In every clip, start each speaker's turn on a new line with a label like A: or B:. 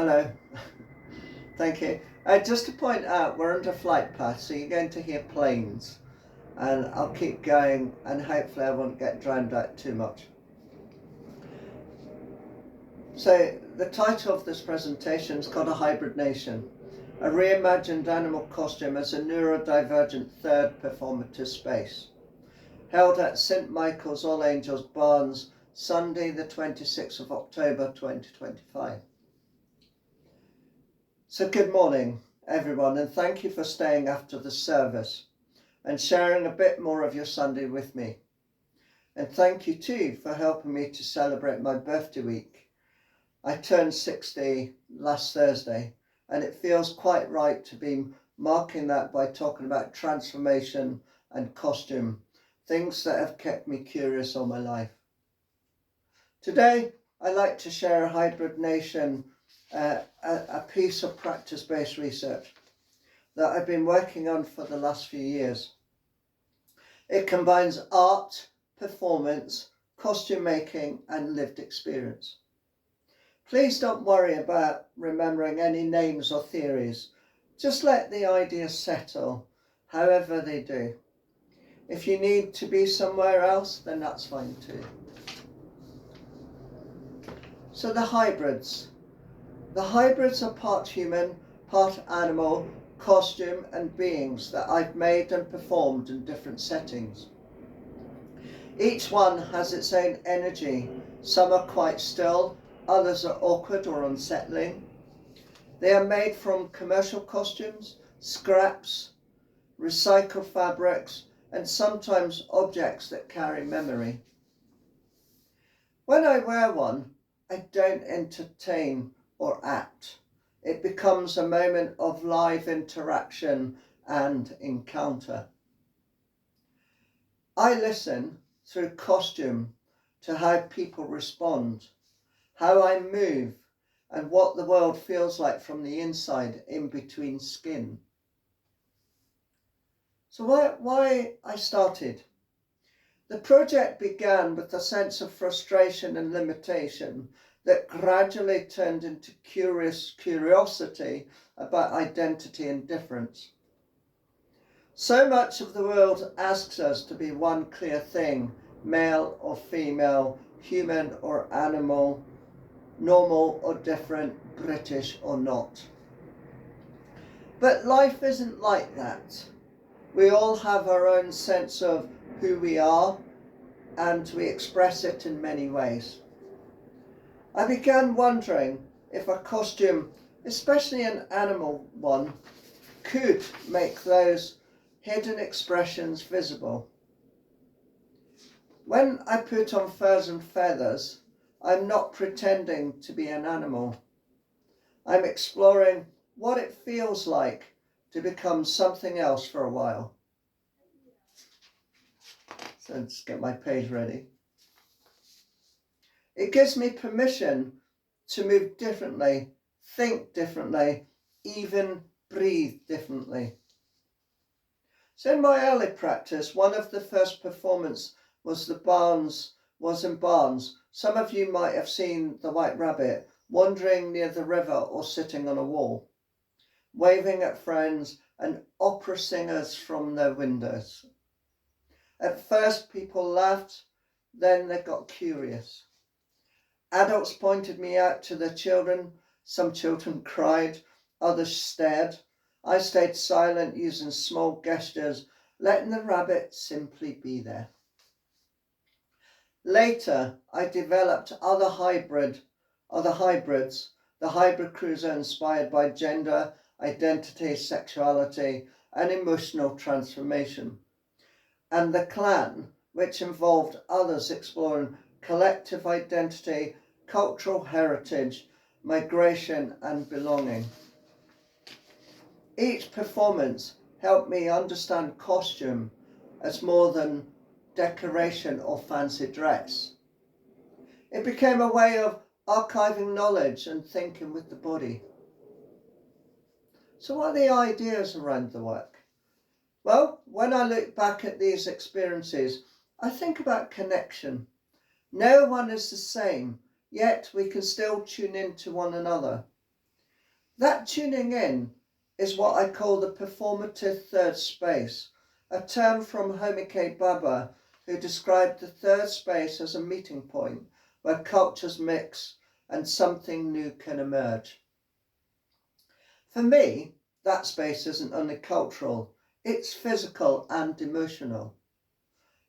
A: Hello. Thank you. Just to point out, we're under flight path, so you're going to hear planes, and I'll keep going, and hopefully I won't get drowned out too much. So the title of this presentation is called A Hybrid Nation, a reimagined animal costume as a neurodivergent third performative space, held at St Michael's All Angels Barnes, Sunday the 26th of October 2025. So good morning everyone, and thank you for staying after the service and sharing a bit more of your Sunday with me. And thank you too for helping me to celebrate my birthday week. I turned 60 last Thursday, and it feels quite right to be marking that by talking about transformation and costume, things that have kept me curious all my life. Today I'd like to share a hybrid nation, a piece of practice-based research that I've been working on for the last few years. It combines art, performance, costume making and lived experience. Please don't worry about remembering any names or theories. Just let the ideas settle, however they do. If you need to be somewhere else, then that's fine too. So the hybrids. The hybrids are part human, part animal, costume and beings that I've made and performed in different settings. Each one has its own energy. Some are quite still, others are awkward or unsettling. They are made from commercial costumes, scraps, recycled fabrics, and sometimes objects that carry memory. When I wear one, I don't entertain or act. It becomes a moment of live interaction and encounter. I listen through costume to how people respond, how I move, and what the world feels like from the inside in between skin. So why I started? The project began with a sense of frustration and limitation that gradually turned into curiosity about identity and difference. So much of the world asks us to be one clear thing, male or female, human or animal, normal or different, British or not. But life isn't like that. We all have our own sense of who we are, and we express it in many ways. I began wondering if a costume, especially an animal one, could make those hidden expressions visible. When I put on furs and feathers, I'm not pretending to be an animal. I'm exploring what it feels like to become something else for a while. So let's get my page ready. It gives me permission to move differently, think differently, even breathe differently. So in my early practice, one of the first performances was in Barnes. Some of you might have seen the White Rabbit wandering near the river or sitting on a wall, waving at friends and opera singers from their windows. At first people laughed, then they got curious. Adults pointed me out to their children. Some children cried, others stared. I stayed silent, using small gestures, letting the rabbit simply be there. Later, I developed other hybrids, the hybrid cruiser inspired by gender, identity, sexuality, and emotional transformation, and the clan, which involved others exploring collective identity, cultural heritage, migration, and belonging. Each performance helped me understand costume as more than decoration or fancy dress. It became a way of archiving knowledge and thinking with the body. So what are the ideas around the work? Well, when I look back at these experiences, I think about connection. No one is the same, yet we can still tune in to one another. That tuning in is what I call the performative third space, a term from Homi K. Bhabha, who described the third space as a meeting point where cultures mix and something new can emerge. For me, that space isn't only cultural, it's physical and emotional.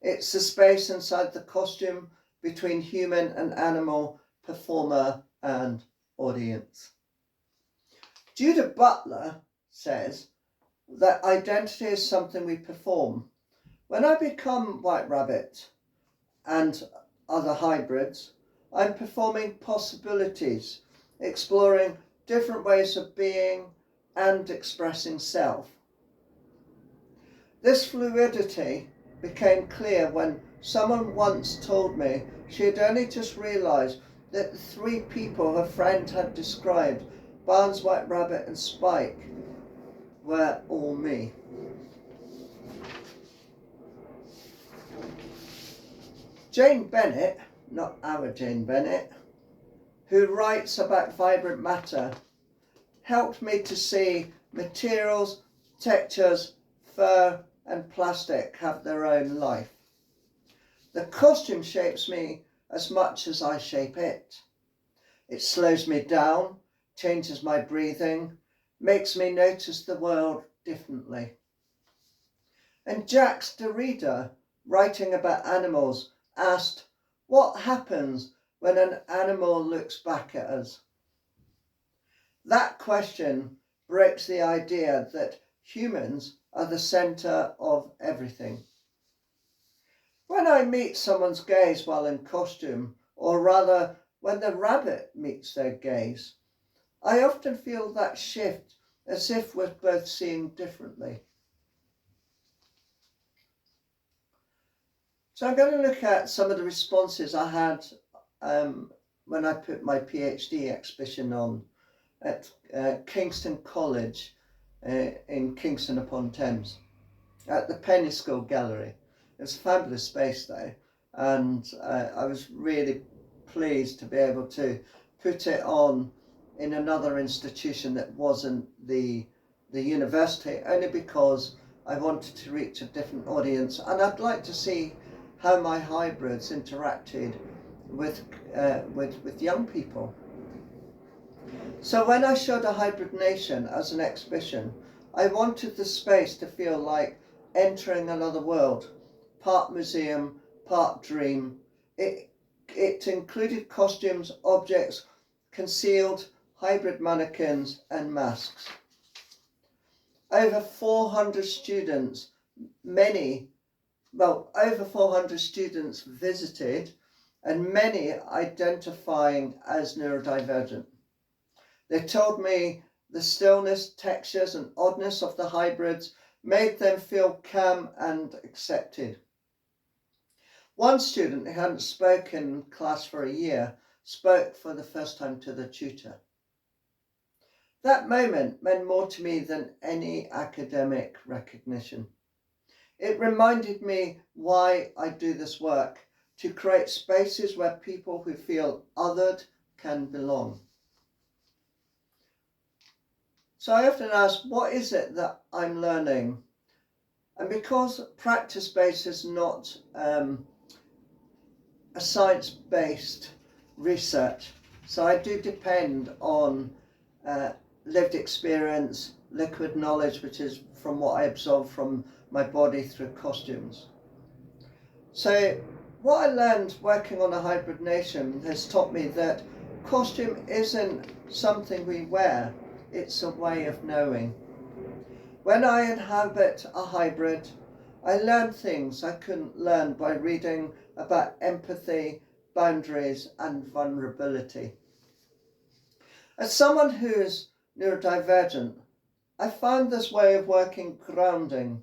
A: It's the space inside the costume between human and animal, performer and audience. Judith Butler says that identity is something we perform. When I become White Rabbit and other hybrids, I'm performing possibilities, exploring different ways of being and expressing self. This fluidity became clear when someone once told me she had only just realised that the three people her friend had described, Barnes, White Rabbit and Spike, were all me. Jane Bennett, not our Jane Bennett, who writes about vibrant matter, helped me to see materials, textures, fur and plastic have their own life. The costume shapes me as much as I shape it. It slows me down, changes my breathing, makes me notice the world differently. And Jacques Derrida, writing about animals, asked, what happens when an animal looks back at us? That question breaks the idea that humans are the centre of everything. When I meet someone's gaze while in costume, or rather when the rabbit meets their gaze, I often feel that shift as if we're both seeing differently. So I'm going to look at some of the responses I had when I put my PhD exhibition on at Kingston College in Kingston upon Thames at the Penny School Gallery. It's a fabulous space though, and I was really pleased to be able to put it on in another institution that wasn't the university, only because I wanted to reach a different audience, and I'd like to see how my hybrids interacted with young people. So when I showed a hybrid nation as an exhibition, I wanted the space to feel like entering another world, part museum, part dream. It included costumes, objects, concealed, hybrid mannequins and masks. Over 400 students, over 400 students visited, and many identifying as neurodivergent. They told me the stillness, textures and oddness of the hybrids made them feel calm and accepted. One student who hadn't spoken in class for a year spoke for the first time to the tutor. That moment meant more to me than any academic recognition. It reminded me why I do this work, to create spaces where people who feel othered can belong. So I often ask, what is it that I'm learning? And because practice-based is not a science-based research, so I do depend on lived experience, liquid knowledge, which is from what I absorb from my body through costumes. So what I learned working on a hybrid nation has taught me that costume isn't something we wear, it's a way of knowing. When I inhabit a hybrid, I learn things I couldn't learn by reading about empathy, boundaries and vulnerability. As someone who is neurodivergent, I found this way of working grounding.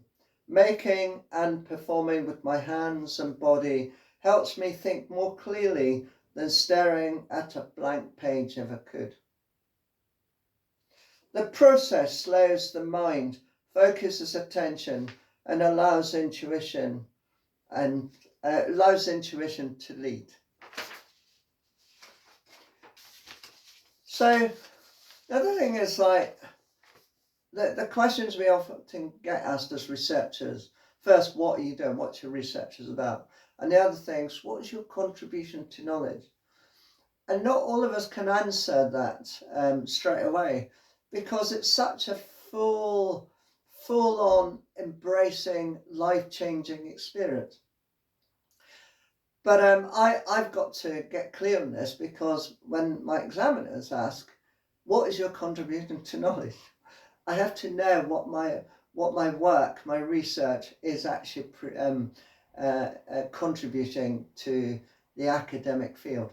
A: Making and performing with my hands and body helps me think more clearly than staring at a blank page ever could. The process slows the mind, focuses attention and allows intuition to lead. So The other thing is like the questions we often get asked as researchers. First, what are you doing? What's your research is about? And the other things, what's your contribution to knowledge? And not all of us can answer that straight away, because it's such a full-on embracing, life-changing experience. But I've got to get clear on this, because when my examiners ask, what is your contribution to knowledge? I have to know what my work, my research is actually contributing to the academic field.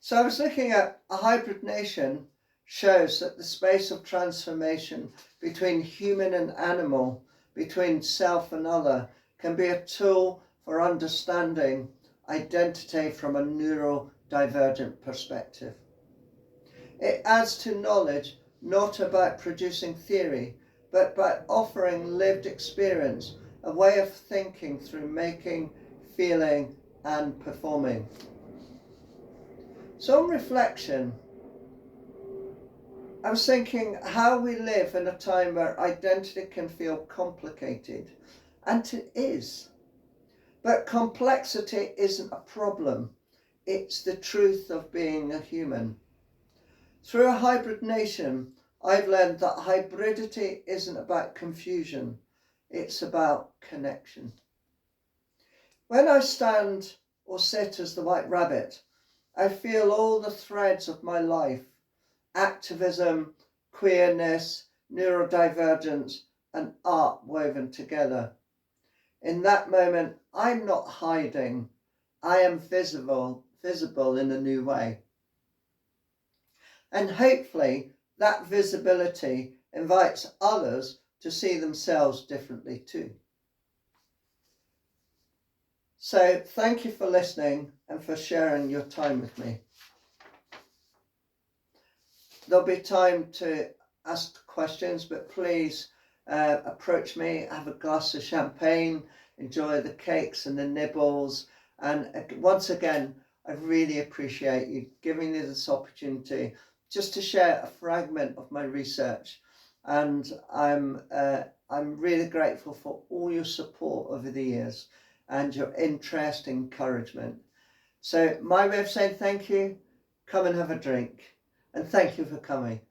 A: So I was looking at a hybrid nation shows that the space of transformation between human and animal, between self and other, can be a tool for understanding identity from a neurodivergent perspective. It adds to knowledge not about producing theory, but by offering lived experience, a way of thinking through making, feeling, and performing. So on reflection, I was thinking how we live in a time where identity can feel complicated, and it is. But complexity isn't a problem, it's the truth of being a human. Through a hybrid nation, I've learned that hybridity isn't about confusion, it's about connection. When I stand or sit as the white rabbit, I feel all the threads of my life, activism, queerness, neurodivergence, and art woven together. In that moment, I'm not hiding, I am visible in a new way. And hopefully that visibility invites others to see themselves differently too. So thank you for listening and for sharing your time with me. There'll be time to ask questions, but please approach me, have a glass of champagne, enjoy the cakes and the nibbles. And once again, I really appreciate you giving me this opportunity just to share a fragment of my research. And I'm really grateful for all your support over the years and your interest, encouragement. So my way of saying thank you, come and have a drink. And thank you for coming.